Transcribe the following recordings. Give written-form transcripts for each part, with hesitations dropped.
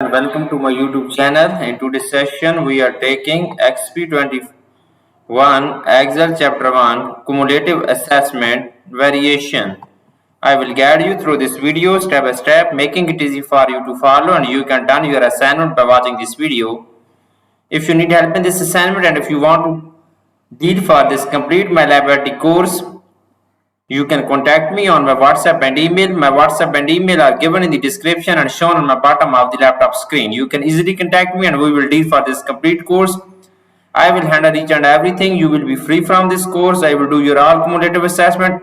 and welcome to my YouTube channel. In today's session, we are taking Exp21 Excel Chapter 1 Cumulative Assessment Variation. I will guide you through this video step by step, making it easy for you to follow, and you can done your assignment by watching this video. If you need help in this assignment and if you want to deal for this complete my laboratory course, you can contact me on my WhatsApp and email. My WhatsApp and email are given in the description and shown on the bottom of the laptop screen. You can easily contact me and we will deal for this complete course. I will handle each and everything. You will be free from this course. I will do your all cumulative assessment,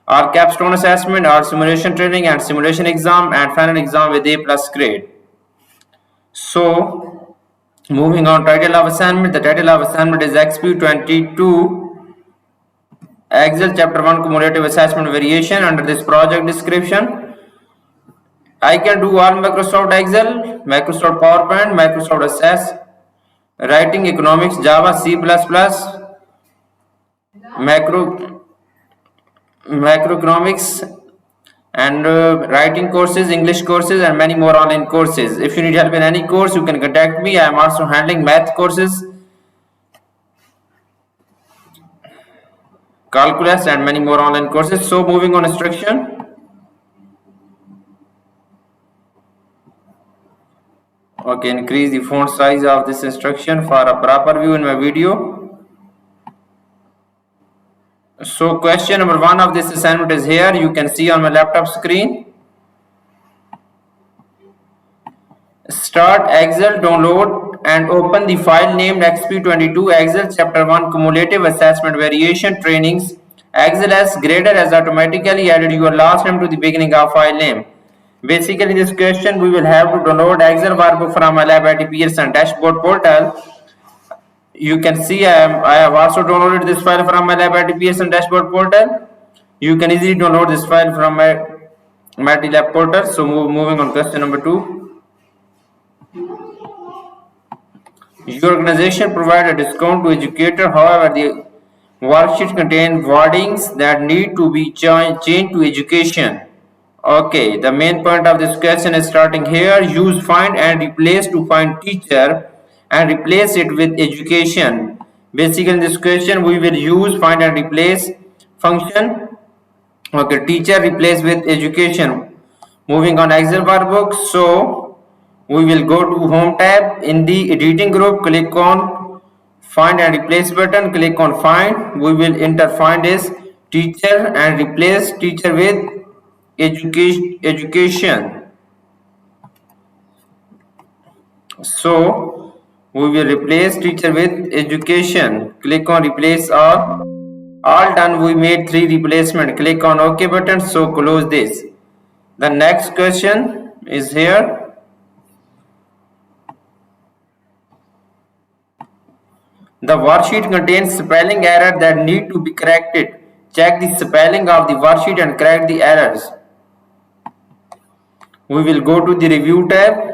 all capstone assessment, all simulation training and simulation exam and final exam with A+ grade. So, moving on, title of assignment. The title of assignment is Exp22 Excel Chapter 1 Cumulative Assessment Variation. Under this project description, I can do all Microsoft Excel, Microsoft PowerPoint, Microsoft Access, writing economics, Java, C++, macroeconomics, and writing courses, English courses, and many more online courses. If you need help in any course, you can contact me. I am also handling math courses, calculus, and many more online courses. So moving on, instruction. Okay, increase the font size of this instruction for a proper view in my video. So question number 1 of this assignment is here. You can see on my laptop screen. Start Excel, download and open the file named Exp22 Excel Chapter 1 Cumulative Assessment Variation Trainings. Excel as grader has automatically added your last name to the beginning of file name. Basically, in this question, we will have to download Excel workbook from my laboratory Pearson dashboard portal. You can see I have also downloaded this file from my laboratory Pearson dashboard portal. You can easily download this file from my MATLAB portal. So moving on, question number 2. Your organization provides a discount to educator. However, the worksheet contains wordings that need to be changed to education. Okay, the main point of this question is starting here. Use find and replace to find teacher and replace it with education. Basically, in this question, we will use find and replace function. Okay, teacher replace with education. Moving on, Excel workbook. So we will go to home tab. In the editing group, click on find and replace button, click on find. We will enter find as teacher and replace teacher with education. So we will replace teacher with education. Click on replace all done. We made 3 replacement. Click on OK button. So close this. The next question is here. The worksheet contains spelling error that need to be corrected. Check the spelling of the worksheet and correct the errors. We will go to the review tab.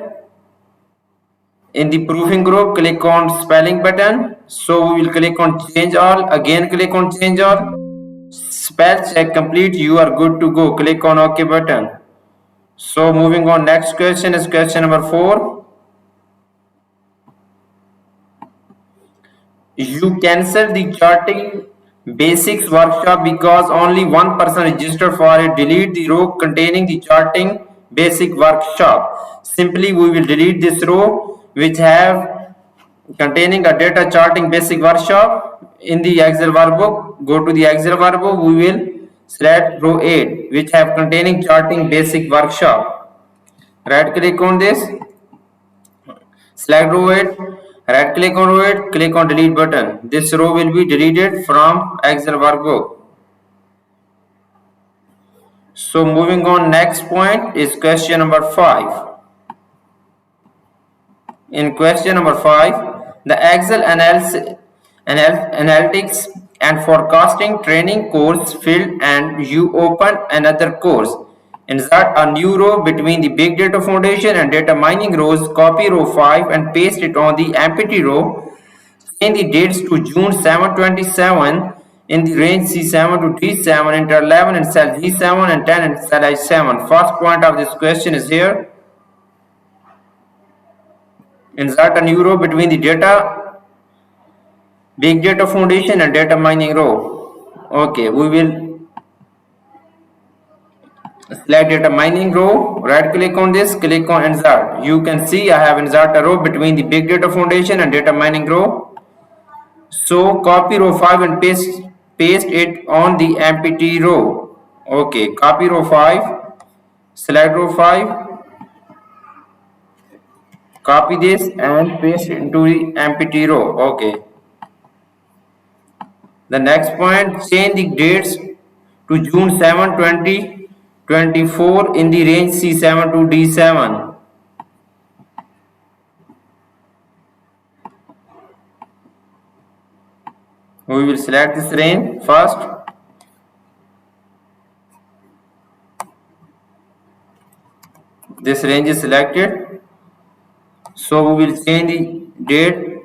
In the proofing group, click on spelling button. So we will click on change all. Again click on change all. Spell check complete. You are good to go. Click on OK button. So moving on, next question is question number 4. You cancel the charting basics workshop because only one person registered for it. Delete the row containing the charting basic workshop. Simply we will delete this row which have containing a data charting basic workshop. In the Excel workbook, go to the Excel workbook, we will select row 8 which have containing charting basic workshop. Right click on this, select row 8. Right click on row 8, click on delete button. This row will be deleted from Excel workbook. So moving on, next point is question number 5. In question number 5, the Excel analytics and forecasting training course filled and you open another course. Insert a new row between the big data foundation and data mining rows. Copy row 5 and paste it on the empty row. Change the dates to June 7, 27 in the range C7 to D7. Enter 11 in cell G7 and 10 in cell H7. First point of this question is here. Insert a new row between the big data foundation and data mining row. Okay, we will select data mining row, right click on this, click on insert. You can see I have insert a row between the big data foundation and data mining row. So copy row 5 and paste it on the empty row. Okay, copy row 5, select row 5, copy this and paste it into the empty row. Okay. The next point, change the dates to June 7, 2024 in the range C7 to D7. We will select this range first. This range is selected. So we will change the date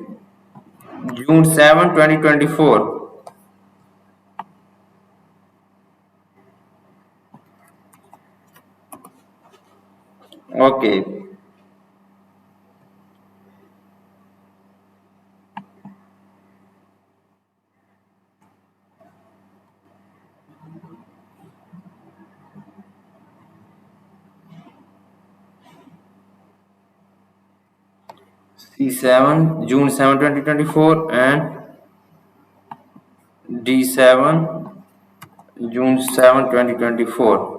June 7, 2024. Okay. C7 June 7, 2024 and D7 June 7, 2024.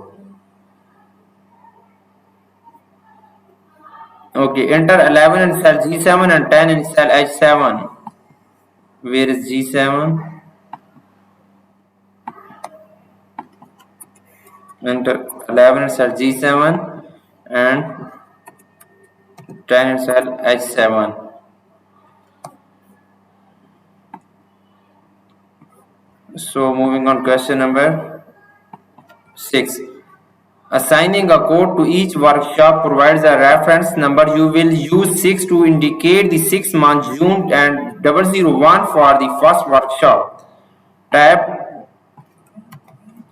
Okay, enter 11 in cell G7 and 10 in cell H7. Where is G7? Enter 11 in cell G7 and 10 in cell H7. So moving on, question number 6. Assigning a code to each workshop provides a reference number. You will use 6 to indicate the 6 month June and 001 for the first workshop. Type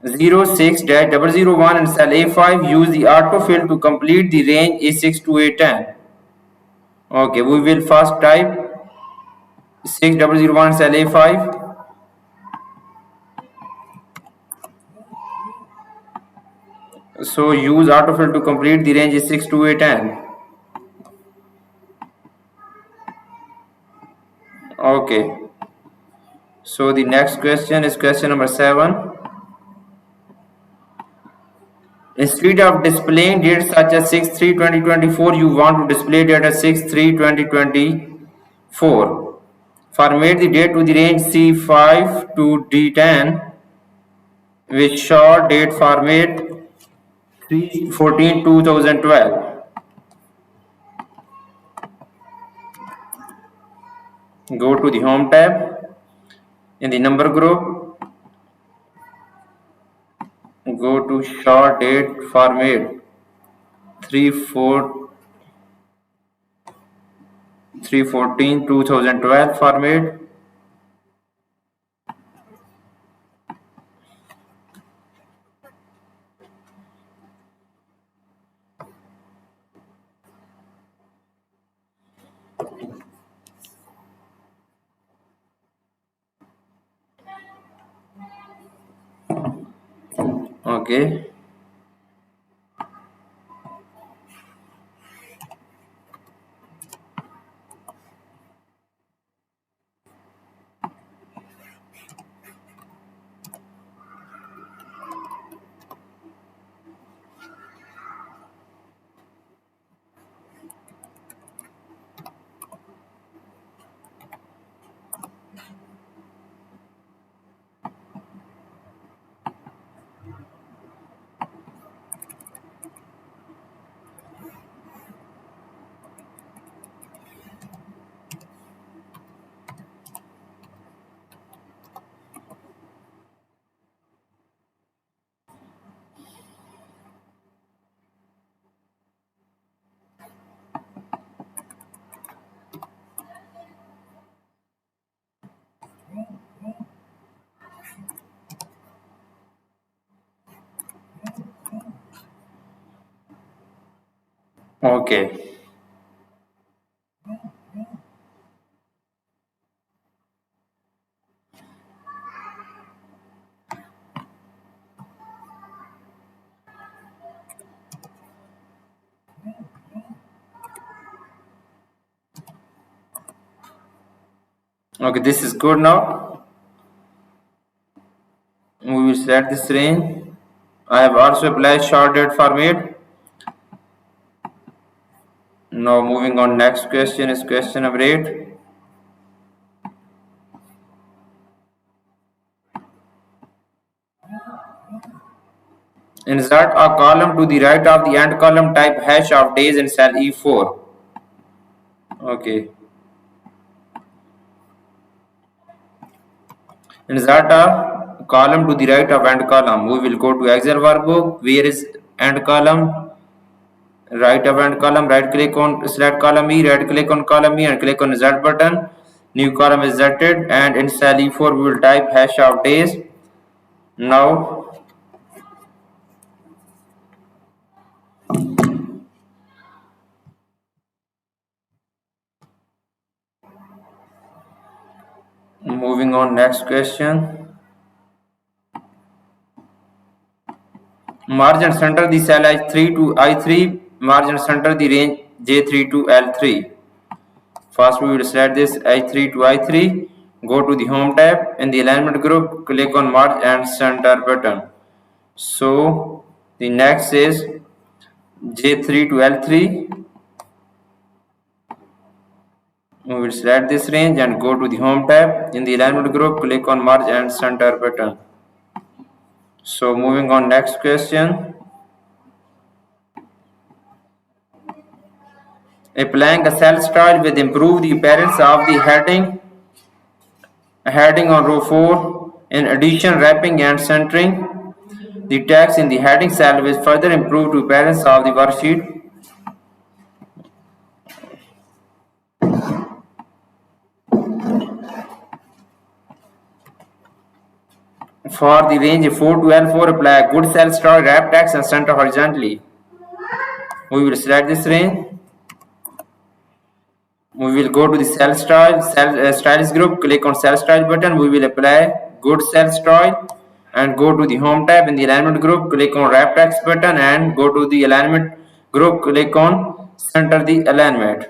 06-001 in cell A5. Use the autofill to complete the range A6 to A10. Okay, we will first type 6001 cell A5. So use autofill to complete the range A6 to A10. Okay. So the next question is question number 7. Instead of displaying dates such as 6/3/2024, you want to display data 6/3/2024. Format the date to the range C5 to D10 with short date format 3/14/2012. Go to the Home tab. In the number group, go to short date format 3/14/2012 format. Okay. Okay. Okay, this is good now. We will select this range. I have also applied short date format. Now moving on, next question is question number 8. Insert a column to the right of the end column, type hash of days in cell E4. Okay. Insert a column to the right of end column. We will go to Excel workbook. Where is end column? Right of end column. Right click on select column E. Right click on column E and click on insert button. New column is inserted, and in cell E4 we will type hash of days. Now moving on, next question. Margin center the cell I3 to I3. Margin center the range J3 to L3. First we will select this I3 to I3. Go to the home tab. In the alignment group, click on merge and center button. So the next is J3 to L3. We will select this range and go to the home tab. In the alignment group, click on merge and center button. So moving on, next question. Applying a cell style will improve the appearance of the heading on row 4. In addition, wrapping and centering the text in the heading cell will further improve the appearance of the worksheet. For the range 4 to L4, apply a good cell style, wrap text and center horizontally. We will select this range. We will go to the cell style, stylist group, click on cell style button. We will apply good cell style and go to the home tab. In the alignment group, click on wrap text button and go to the alignment group, click on center the alignment.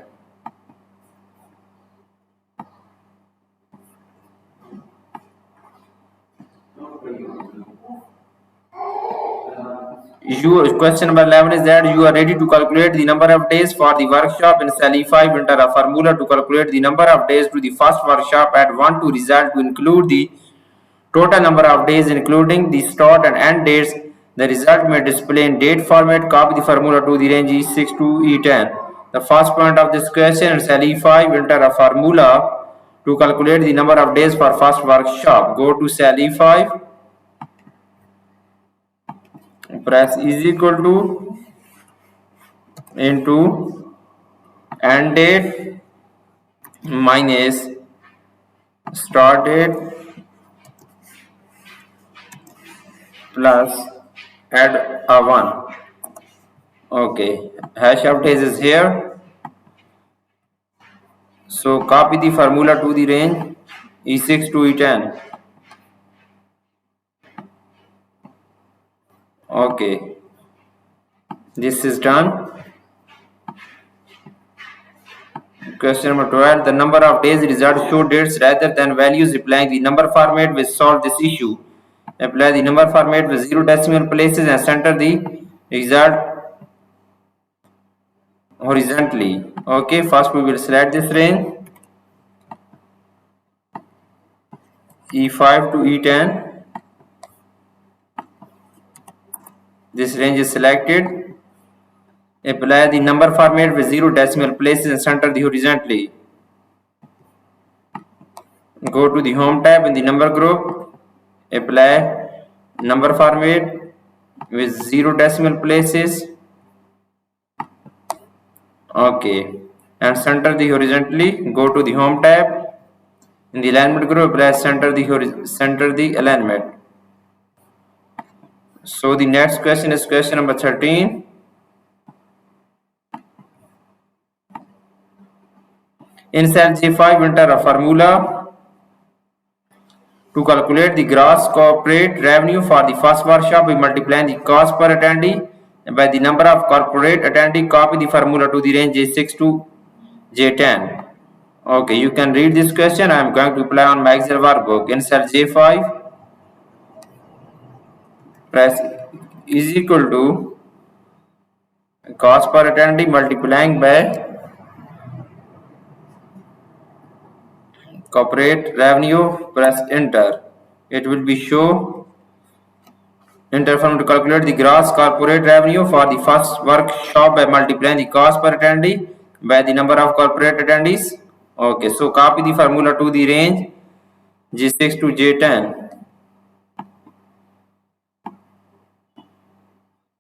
Question number 11 is that you are ready to calculate the number of days for the workshop. In cell E5, enter a formula to calculate the number of days to the first workshop. Add 1 to result to include the total number of days including the start and end dates. The result may display in date format. Copy the formula to the range E6 to E10. The first point of this question, in cell E5, enter a formula to calculate the number of days for first workshop. Go to cell E5. Press is equal to into end date minus start date plus add a 1. Okay, hash of days is here. So copy the formula to the range E6 to E10. Okay, this is done. Question number 12. The number of days result show dates rather than values. Applying the number format will solve this issue. Apply the number format with 0 decimal places and center the result horizontally. Okay, first we will select this range E5 to E10. This range is selected. Apply the number format with 0 decimal places and center the horizontally. Go to the home tab in the number group. Apply number format with 0 decimal places. Okay, and center the horizontally. Go to the home tab. In the alignment group, apply center the alignment. So the next question is question number 13. In cell J5, enter a formula to calculate the gross corporate revenue for the first workshop. We multiply the cost per attendee by the number of corporate attendee. Copy the formula to the range J6 to J10. Okay, you can read this question. I am going to apply on my Excel workbook. In cell J5, press is equal to cost per attendee multiplying by corporate revenue, press enter. It will be show enter form to calculate the gross corporate revenue for the first workshop by multiplying the cost per attendee by the number of corporate attendees. Okay, so copy the formula to the range J6 to J10.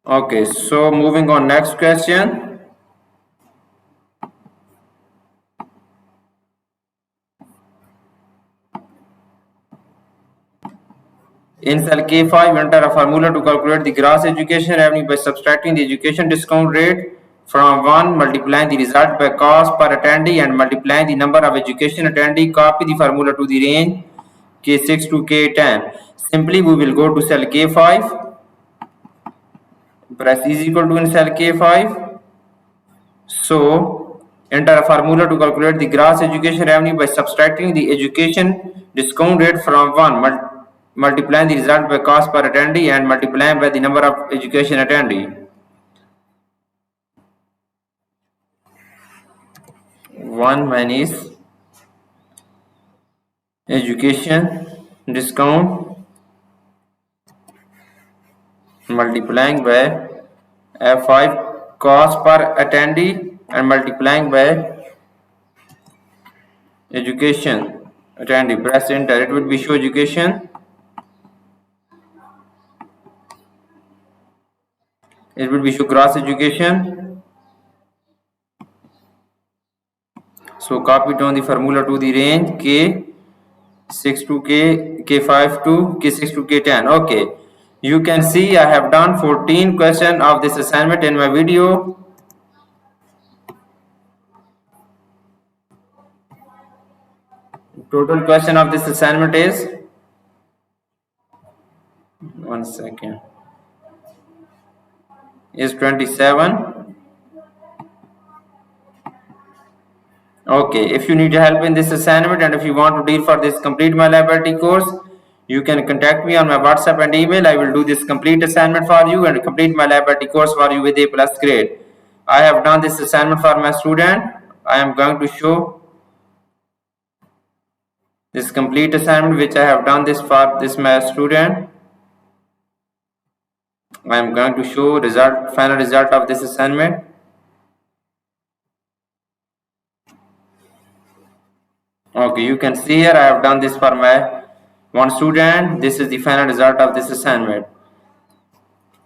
Okay, so moving on next question. In cell K5, enter a formula to calculate the gross education revenue by subtracting the education discount rate from 1, multiplying the result by cost per attendee and multiplying the number of education attendee. Copy the formula to the range K6 to K10. Simply we will go to cell K5, press is equal to in cell K5. So enter a formula to calculate the gross education revenue by subtracting the education discount rate from 1, multiplying the result by cost per attendee and multiplying by the number of education attendee. 1 minus education discount multiplying by F5 cost per attendee and multiplying by education attendee. Press enter. It will be show education. It will be show gross education. So copy down the formula to the range K6 to K5 to K6 to K10. Okay, you can see I have done 14 questions of this assignment in my video. Total question of this assignment is 27. Okay, if you need help in this assignment and if you want to deal for this complete my liability course, you can contact me on my WhatsApp and email. I will do this complete assignment for you and complete my liability course for you with A+ grade. I have done this assignment for my student. I am going to show this complete assignment which I have done this for this my student. I am going to show final result of this assignment. Okay, you can see here I have done this for my one student. This is the final result of this assignment.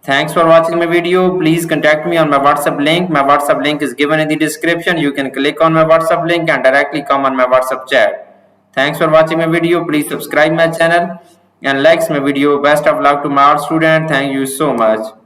Thanks for watching my video. Please contact me on my WhatsApp link. My WhatsApp link is given in the description. You can click on my WhatsApp link and directly come on my WhatsApp chat. Thanks for watching my video. Please subscribe my channel and like my video. Best of luck to my student. Thank you so much.